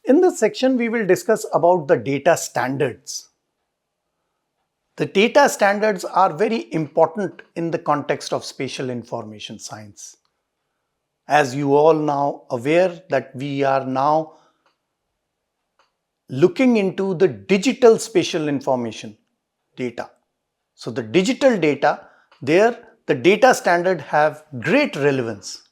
In this section, we will discuss about the data standards. The data standards are very important in the context of spatial information science. As you all now aware that we are now looking into the digital spatial information data. So the digital data, there the data standard have great relevance.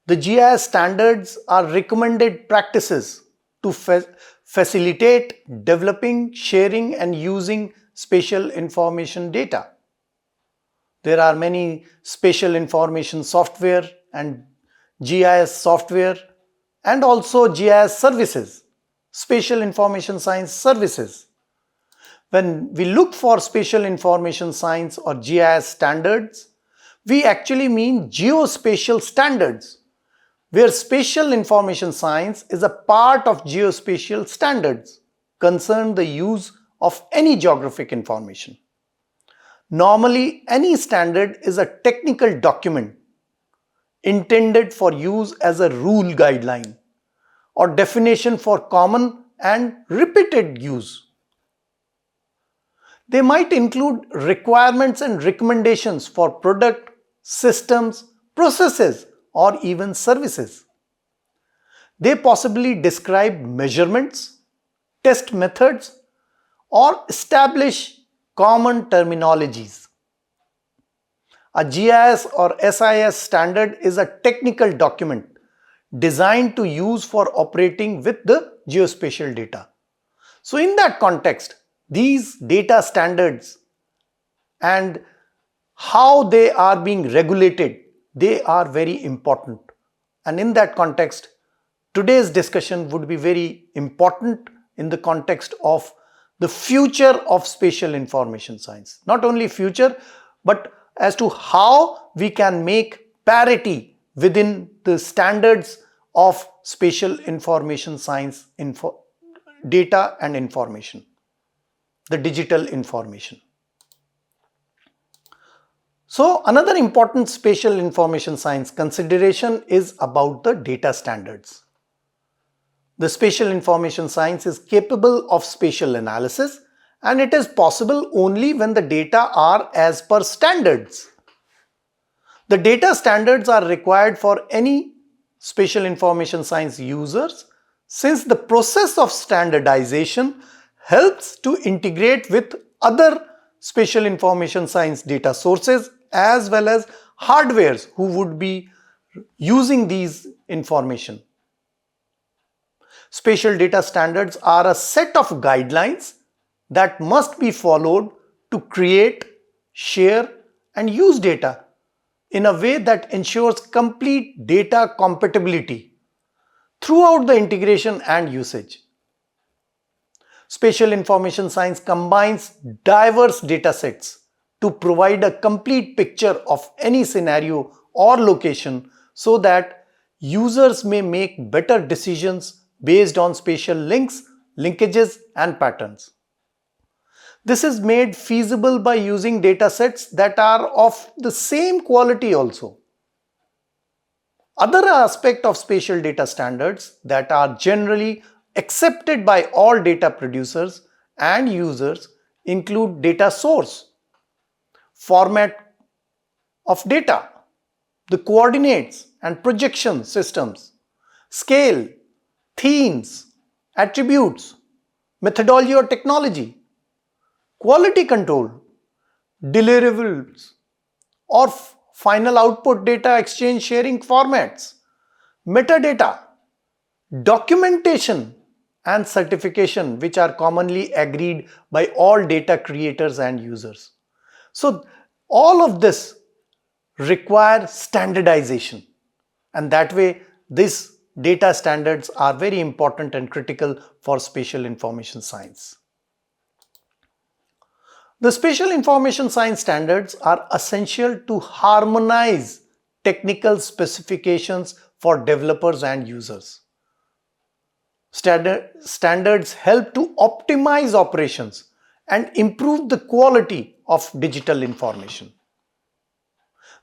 The GIS standards are recommended practices to facilitate developing, sharing and using spatial information data. There are many spatial information software and GIS software and also GIS services, spatial information science services. When we look for spatial information science or GIS standards, we actually mean geospatial standards, where spatial information science is a part of geospatial standards concern the use of any geographic information. Normally, any standard is a technical document intended for use as a rule guideline or definition for common and repeated use. They might include requirements and recommendations for product, systems, processes, or even services. They possibly describe measurements, test methods, or establish common terminologies. A GIS or SIS standard is a technical document designed to use for operating with the geospatial data. So in that context, these data standards and how they are being regulated, they are very important. And in that context, today's discussion would be very important in the context of the future of spatial information science. Not only future, but as to how we can make parity within the standards of spatial information science data and information, the digital information. So another important spatial information science consideration is about the data standards. The spatial information science is capable of spatial analysis, and it is possible only when the data are as per standards. The data standards are required for any spatial information science users, since the process of standardization helps to integrate with other spatial information science data sources as well as hardwares who would be using these information. Spatial data standards are a set of guidelines that must be followed to create, share and use data in a way that ensures complete data compatibility throughout the integration and usage. Spatial information science combines diverse data sets to provide a complete picture of any scenario or location so that users may make better decisions based on spatial links, linkages and patterns. This is made feasible by using data sets that are of the same quality also. Other aspect of spatial data standards that are generally accepted by all data producers and users include data source, format of data, the coordinates and projection systems, scale, themes, attributes, methodology or technology, quality control, deliverables or final output data exchange sharing formats, metadata, documentation and certification, which are commonly agreed by all data creators and users. So all of this require standardization, and that way these data standards are very important and critical for spatial information science. The spatial information science standards are essential to harmonize technical specifications for developers and users. Standards help to optimize operations and improve the quality of digital information.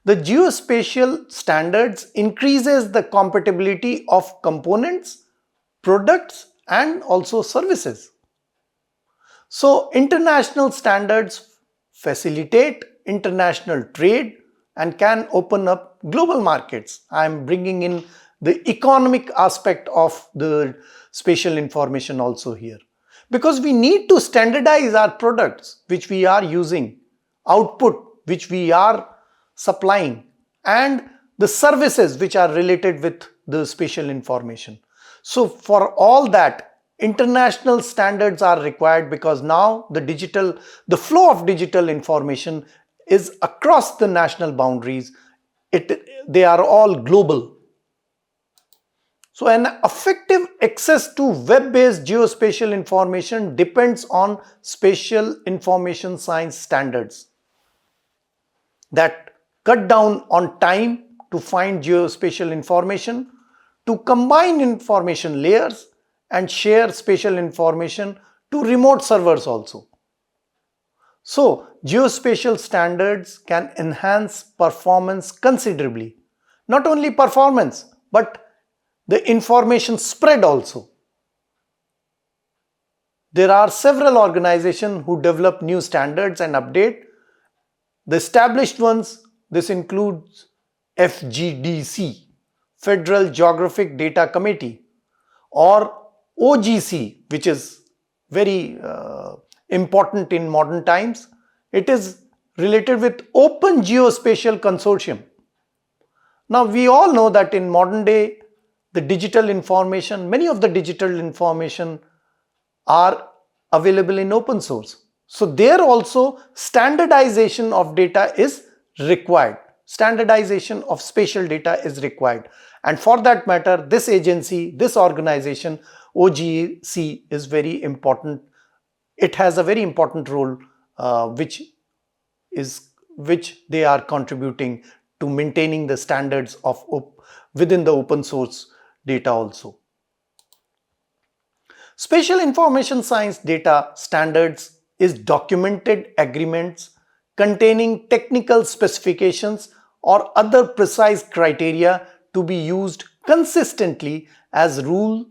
The geospatial standards increases the compatibility of components products and also services. So international standards facilitate international trade and can open up global markets. I am bringing in the economic aspect of the spatial information also here. Because we need to standardize our products which we are using, output which we are supplying, and the services which are related with the spatial information. So for all that, international standards are required, because now the flow of digital information is across the national boundaries. They are all global. So an effective access to web-based geospatial information depends on spatial information science standards that cut down on time to find geospatial information, to combine information layers and share spatial information to remote servers also. So geospatial standards can enhance performance considerably. Not only performance, but the information spread also. There are several organizations who develop new standards and update. The established ones, this includes FGDC, Federal Geographic Data Committee, or OGC, which is very important in modern times. It is related with Open Geospatial Consortium. Now we all know that in modern day, the digital information, many of the digital information are available in open source. So there also standardization of data is required. Standardization of spatial data is required. And for that matter, this agency, this organization, OGC, is very important. It has a very important role which they are contributing to maintaining the standards of within the open source data also. Spatial information science data standards is documented agreements containing technical specifications or other precise criteria to be used consistently as rule,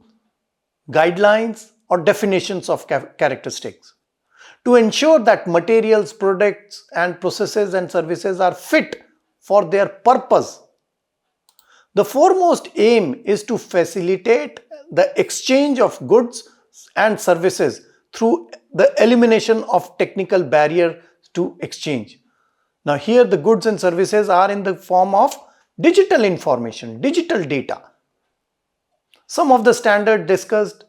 guidelines, or definitions of characteristics to ensure that materials, products, and processes and services are fit for their purpose. The foremost aim is to facilitate the exchange of goods and services through the elimination of technical barrier to exchange. Now here the goods and services are in the form of digital information, digital data. Some of the standards discussed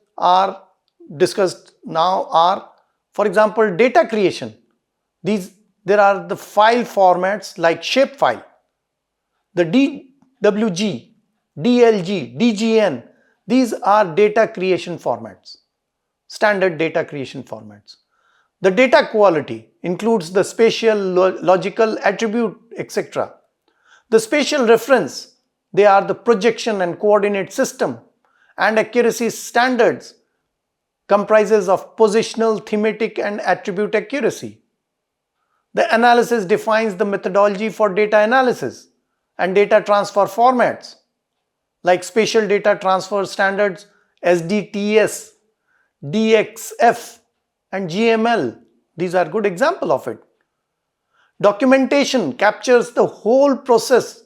now are, for example, data creation. There are the file formats like shapefile, the DWG, DLG, DGN. These are data creation formats, standard data creation formats. The data quality includes the spatial, logical, attribute, etc. The spatial reference, they are the projection and coordinate system, and accuracy standards comprises of positional, thematic, and attribute accuracy. The analysis defines the methodology for data analysis and data transfer formats like spatial data transfer standards SDTS, DXF, and GML. These are good examples of it. Documentation captures the whole process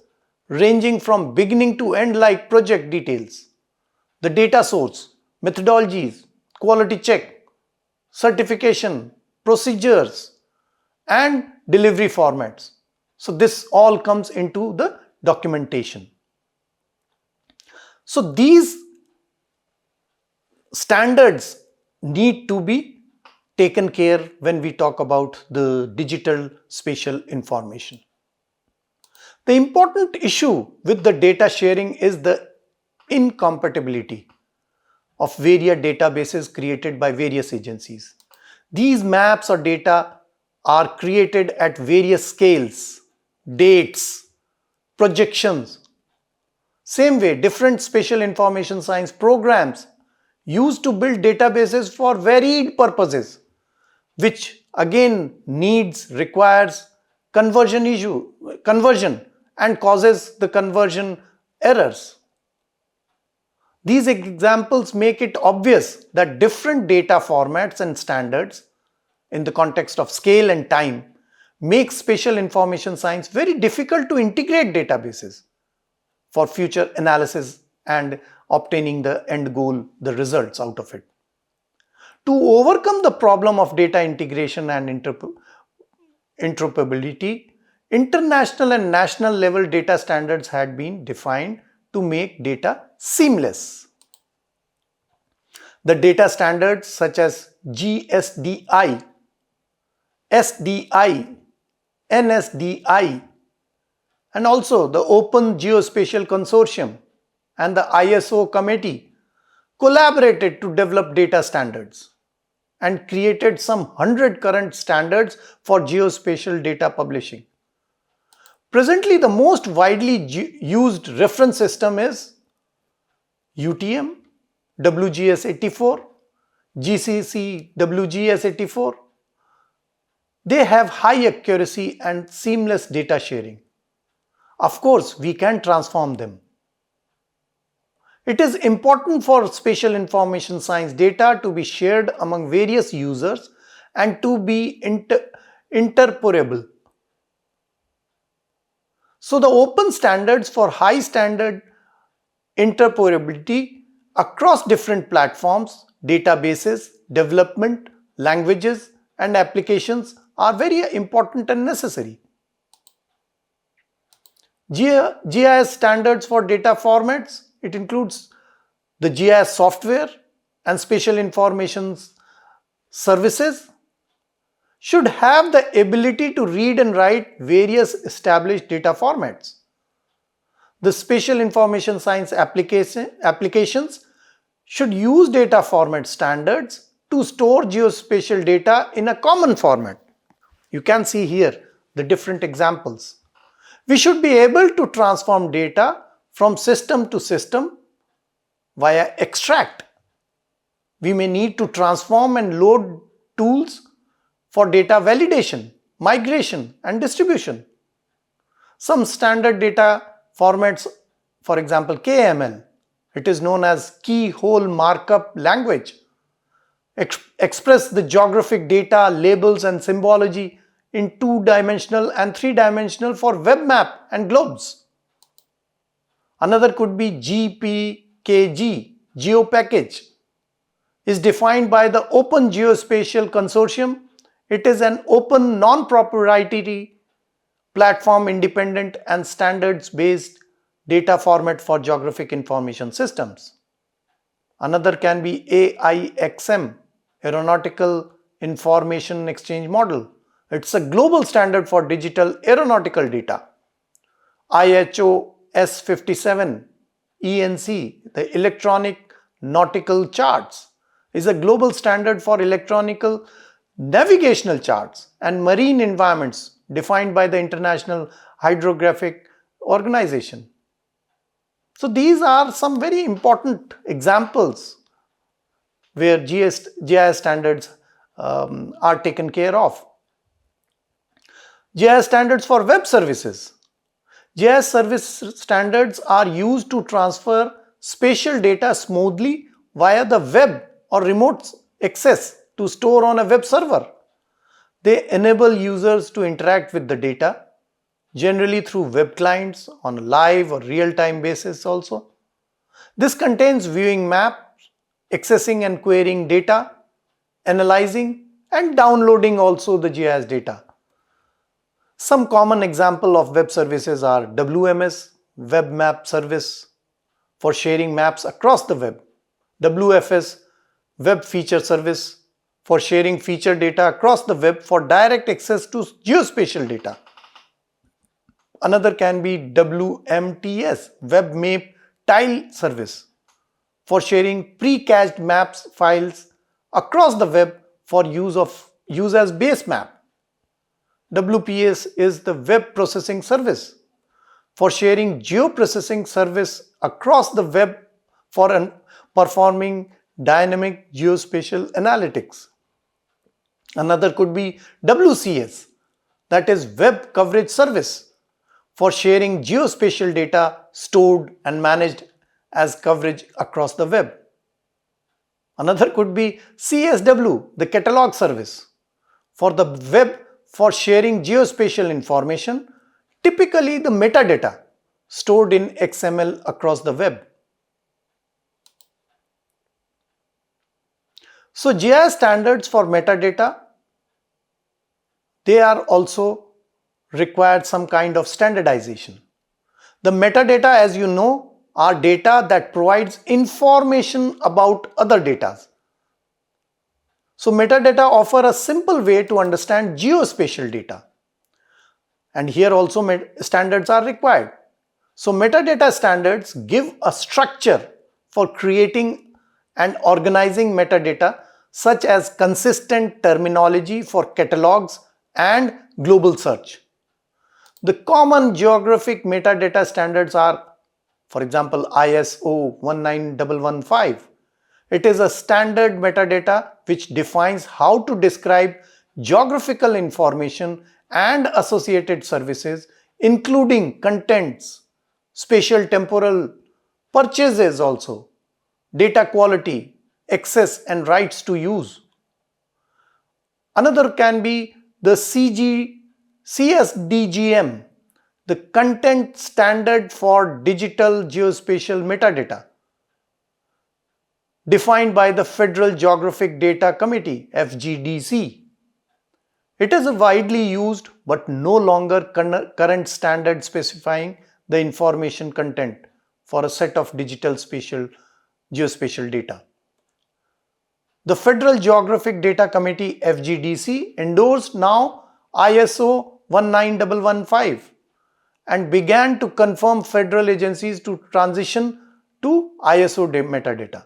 ranging from beginning to end like project details. The data source, methodologies, quality check, certification, procedures, and delivery formats. So this all comes into the documentation. So these standards need to be taken care when we talk about the digital spatial information. The important issue with the data sharing is the incompatibility of various databases created by various agencies. These maps or data are created at various scales, dates, projections. Same way, different spatial information science programs used to build databases for varied purposes, which again requires conversion and causes the conversion errors. These examples make it obvious that different data formats and standards in the context of scale and time make spatial information science very difficult to integrate databases for future analysis and obtaining the end goal, the results out of it. To overcome the problem of data integration and interoperability, international and national level data standards had been defined to make data seamless. The data standards such as GSDI, SDI, NSDI, and also the Open Geospatial Consortium and the ISO committee collaborated to develop data standards and created some 100 current standards for geospatial data publishing. Presently, the most widely used reference system is UTM, WGS84, GCC WGS84. They have high accuracy and seamless data sharing. Of course, we can transform them. It is important for spatial information science data to be shared among various users and to be interoperable. So the open standards for high standard interoperability across different platforms, databases, development, languages, and applications are very important and necessary. GIS standards for data formats, it includes the GIS software and spatial information services should have the ability to read and write various established data formats. The spatial information science applications should use data format standards to store geospatial data in a common format. You can see here the different examples. We should be able to transform data from system to system via extract. We may need to transform and load tools for data validation, migration, and distribution. Some standard data formats, for example KML, it is known as Keyhole Markup Language, express the geographic data, labels, and symbology in 2-dimensional and 3-dimensional for web map and globes. Another could be GPKG, GeoPackage, is defined by the Open Geospatial Consortium. It is an open, non-proprietary platform independent and standards-based data format for geographic information systems. Another can be AIXM, Aeronautical Information Exchange Model. It's a global standard for digital aeronautical data. IHO S57, ENC, the Electronic Nautical Charts, is a global standard for electronical navigational charts and marine environments defined by the International Hydrographic Organization. So these are some very important examples where GIS standards are taken care of. GIS standards for web services. GIS service standards are used to transfer spatial data smoothly via the web or remote access to store on a web server. They enable users to interact with the data, generally through web clients on a live or real-time basis also. This contains viewing maps, accessing and querying data, analyzing and downloading also the GIS data. Some common example of web services are WMS, Web Map Service, for sharing maps across the web. WFS, Web Feature Service, for sharing feature data across the web for direct access to geospatial data. Another can be WMTS, Web Map Tile Service, for sharing pre-cached maps files across the web for use as base map. WPS is the Web Processing Service, for sharing geoprocessing service across the web for performing dynamic geospatial analytics. Another could be WCS, that is Web Coverage Service, for sharing geospatial data stored and managed as coverage across the web. Another could be CSW, the catalog service, for the web for sharing geospatial information, typically the metadata stored in XML across the web. So GIS standards for metadata, they are also required some kind of standardization. The metadata, as you know, are data that provides information about other data. So metadata offer a simple way to understand geospatial data. And here also standards are required. So metadata standards give a structure for creating and organizing metadata, such as consistent terminology for catalogs and global search. The common geographic metadata standards are, for example, ISO 19115. It is a standard metadata which defines how to describe geographical information and associated services, including contents, spatial temporal, purchases also, data quality, access and rights to use. Another can be the CSDGM, the content standard for digital geospatial metadata, defined by the Federal Geographic Data Committee, FGDC. It is a widely used but no longer current standard specifying the information content for a set of digital geospatial data. The Federal Geographic Data Committee, FGDC, endorsed now ISO 19115 and began to confirm federal agencies to transition to ISO metadata.